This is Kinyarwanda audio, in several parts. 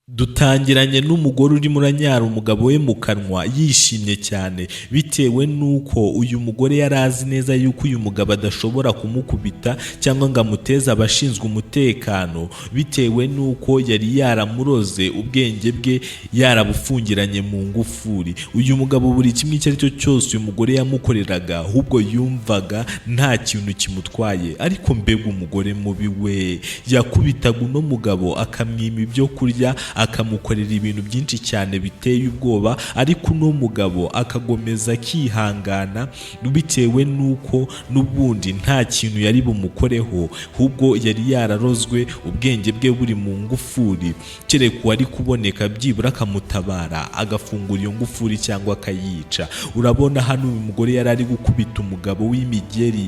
Dutangiranye n'umugore urimo uranyara umugabo we mu kanwa yishimye cyane bitewe n'uko uyu mugore yari azi neza yuko uyu mugabo adashobora kumukubita cyangwa ngo amuteze abashinzwe umutekano, bitewe n'uko yari yaramuroze ubwenge bwe yarabufungiranye mu ngufuri. Uyu mugabo buri kimwe icyo ari cyo cyose uyu mugore yamukoreraga ahubwo yumvaga nta kintu kimutwaye. Ariko mbega umugore mubi we, yakubitaga uno mugabo akamwima ibyo kurya, akamukorera ibintu byinshi cyane biteye ubwoba, ariko uno mugabo akagomeza akihangana bitewe n'uko n'ubundi nta kintu yari bumukoreho, ahubwo yari yararozwe ubwenge bwe buri mu ngufuri. Kereka uwari kuboneka byibura akamutabara agafungura iyo ngufuri cyangwa akayica. Urabona hano uyu mugore yari ari gukubita umugabo w'imigeri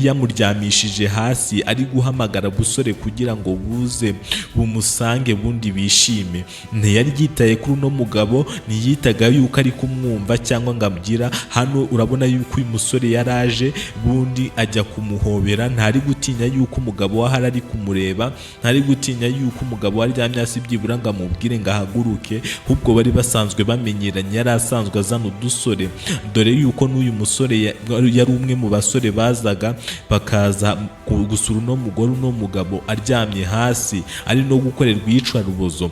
yamuryamishije hasi, ari guhamagara busore kugira ngo buze bumusange bundi bishime. Ntiyari yitaye kuri uno mugabo, ntiyitaga yuko ari kumwumva cyangwa ngo amugira. Hano urabona yuko uyu musore yaraje bundi ajya kumuhobera, ntari gutinya yuko umugabo wahari ari kumureba, ntari gutinya yuko umugabo waryamye hasi byibura ngo amubwire ngo ahaguruke, ahubwo bari basanzwe bamenyeranye. Yari asanzwe azana udusore, dore yuko n'uyu musore yari umwe mu basore bazaga bakaza gusura uno mugore uno mugabo aryamye hasi ari no gukorerwa iyicarubozo.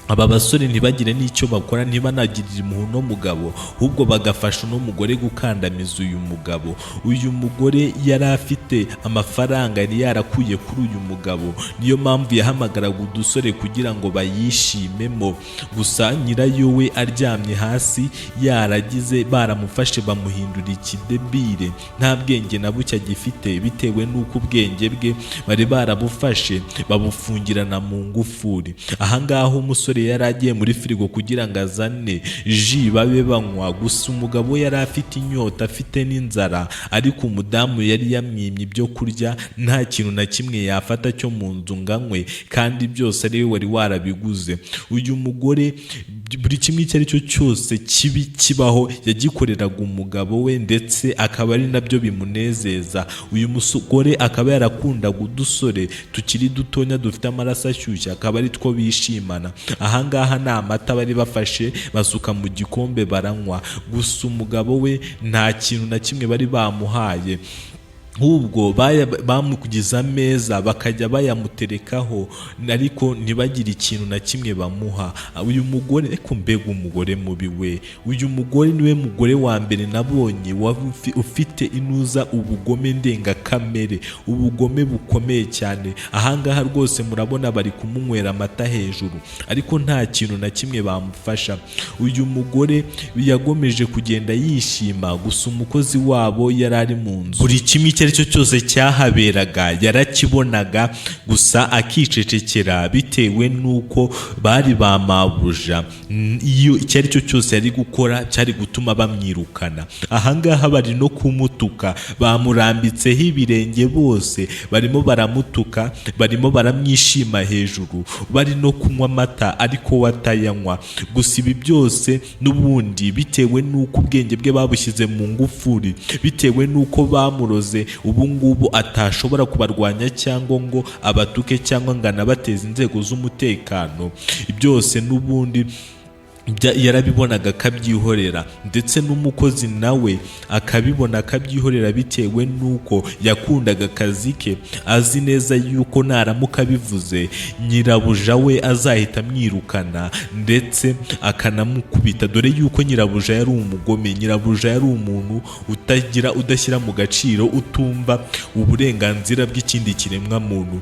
Aba basore ntibagire n'icyo bakora, ntibanagirire impuhwe no mugabo, ahubwo bagafasha uno mugore gukandamiza uyu mugabo. Uyu mugore yari afite amafaranga yari yarakuye kuri uyu mugabo, niyo mpamvu yahamagaraga udusore kugira ngo bayishimemo. Gusa nyirayo we aryamye hasi yaragize baramufashe bamuhindura ikidebire, nta bwenge na buke agifite bitewe n'uko ubwenge bwe bari barabufashe babufungirana mu ngufuri. Ahangaha umusore yari agiye muri firigo kugira ngo azane ji babe banywa, gusa umugabo yari afite inyota afite n'inzara, ariko umudamu yari yamwimye ibyo kurya, nta kintu na kimwe yafata cyo mu nzu ngo anywe, kandi byose ari we wari warabiguze. Uyu mugore buri kimwe icyo ari cyo cyose kibi kibaho yagikoreraga umugabo we, ndetse akaba ari nabyo bimunezeza. Uyu mugore akaba yarakundaga udusore tukiri dutonya dufite amaraso ashyushye, akaba ari two bishimana. Ahangaha ni amata bari bafashe basuka mu gikombe baranywa, gusa umugabo we nta kintu na kimwe bari bamuhaye, ahubwo bamukugiza ameza bakajya bayamuterekaho, ariko ntibagire ikintu na kimwe bamuha. Uyu mugore, ariko mbega umugore mubi we, uyu mugore niwe mugore wa mbere nabonye ufite inuza ubugome ndengakamere, ubugome bukomeye cyane. Ahangaha rwose murabona bari kumunywera amata hejuru, ariko nta kintu na kimwe bamufasha. Uyu mugore yagomeje kugenda yishima, gusa umukozi wabo yari ari mu nzu, buri kimwe icyo ari cyo cyose cyahaberaga yarakibonaga, gusa akicecekera bitewe n'uko bari bamabuja. Iyo icyo ari cyo cyose yari gukora cyari gutuma bamwirukana. Ahangaha bari no kumutuka, bamurambitseho ibirenge, bose barimo baramutuka, barimo baramwishima hejuru, bari no kunywa amata ariko watayanywa. Gusa ibi byose n'ubundi bitewe n'uko ubwenge bwe babushyize mu ngufuri, bitewe n'uko bamuroze, ubu ngubu atashobora kubarwanya cyangwa ngo abatuke cyangwa ngo anabateze inzego z'umutekano. Byose n'ubundi yarabibonaga akabyihorera, ndetse n'umukozi nawe akabibona akabyihorera, bitewe n'uko yakundaga akazi ke, azi neza yuko naramuka bivuze nyirabuja we azahita amwirukana ndetse akanamukubita, dore yuko nyirabuja yari umugome. Nyirabuja yari umuntu udashyira mu gaciro, utumva uburenganzira bw'ikindi kiremwa muntu.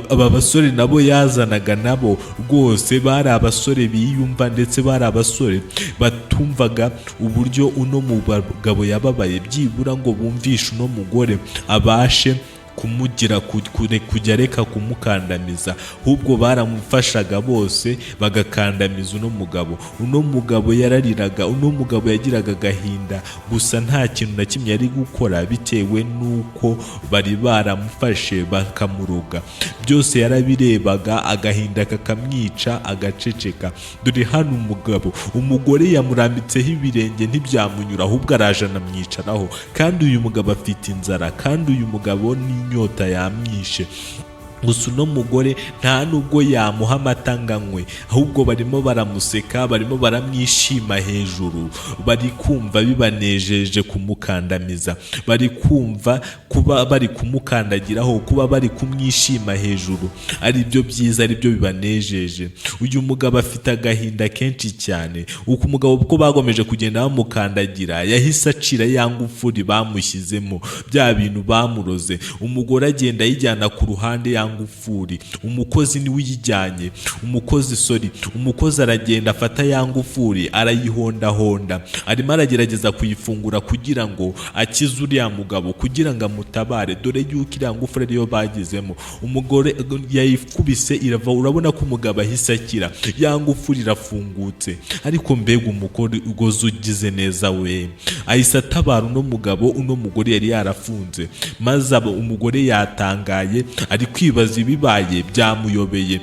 Aba basore nabo yazanaga nabo rwose bari abasore biyumva, ndetse bari abasore batumvaga uburyo uno mugabo yababaye, byibura ngo bumvishe uno mugore abashe kumugira kujya areka kumukandamiza, ahubwo baramufashaga bose bagakandamiza uno mugabo. Uno mugabo yarariraga, uno mugabo yagiraga agahinda, gusa nta kintu na kimwe yari gukora bitewe n'uko bari baramufashe bakamuroga. Byose yarabirebaga, agahinda kakamwica agaceceka. Dore hano umugore yamurambitseho ibirenge ntibyamunyura, ahubwo araje anamwicaraho, kandi uyu mugabo afite inzara, kandi uyu mugabo ni inyota yamwishe. gusa uno mugore nta nubwo yamuha amata ngo anywe, ahubwo barimo baramuseka, barimo baramwishima hejuru, bari kumva bibanejeje kumukandamiza, bari kumva kuba bari kumukandagiraho, kuba bari kumwishima hejuru ari byo byiza, ari byo bibanejeje. Uyu mugabo afite agahinda kenshi cyane, uko umugabo uko bagomeje kugenda bamukandagira yahise acira ya ngufuri bamushyizemo, bya bintu bamuroze. Umugore agenda ayijyana ku ruhande ya ngufuri, umukozi niwe uyijyanye, umukozi aragenda afata ya ngufuri arayihondahonda, arimo aragerageza kuyifungura kugira ngo akize uriya mugabo, kugira ngo amutabare, dore yuko iriya ngufuri ariyo bagezemo. Umugore yayikubise irava, urabona ko umugabo ahise akira, ya ngufuri irafungutse. Ariko mbega umugozi ugize neza we, ahise atabara uno mugabo, uno mugore yari yarafunze, maze umugore yatangaye ari kwibaza ibibaye, byamuyobeye.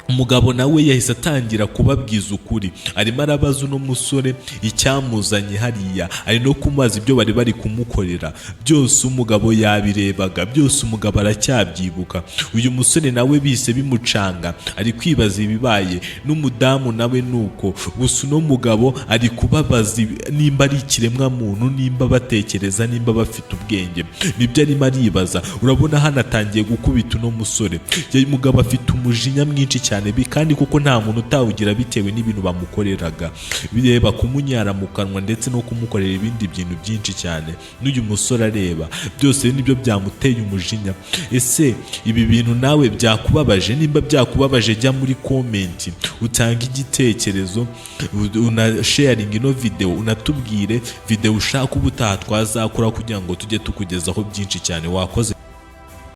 Umugabo nawe yahise atangira kubabwiza ukuri, arimo arabaza uno musore icyamuzanye hariya, ari no kumubaza ibyo bari kumukorera byose. Umugabo yabirebaga byose, umugabo aracyabyibuka. Uyu musore nawe bise bimucanga, ari kwibaza ibibaye, n'umudamu nawe nuko. Gusa uno mugabo ari kubabaza nimba ari ikiremwa muntu, nimba batekereza, nimba bafite ubwenge, nibyo arimo aribaza. Urabona hano atangiye gukubita uno musore, umugabo afite umujinya mwinshi cyane, kandi kuko nta muntu utawugira bitewe n'ibintu bamukoreraga, bireba kumunyara mu kanwa ndetse no kumukorera ibindi bintu byinshi cyane. N'uyu musore areba byose nibyo byamuteye umujinya. Ese ibi bintu nawe byakubabaje? Nimba byakubabaje jya muri komenti utanga igitekerezo, unasharinga ino video, unatubwire video ushaka ubutaha twazakora kugira ngo tujye tukugezaho byinshi cyane. Wakoze.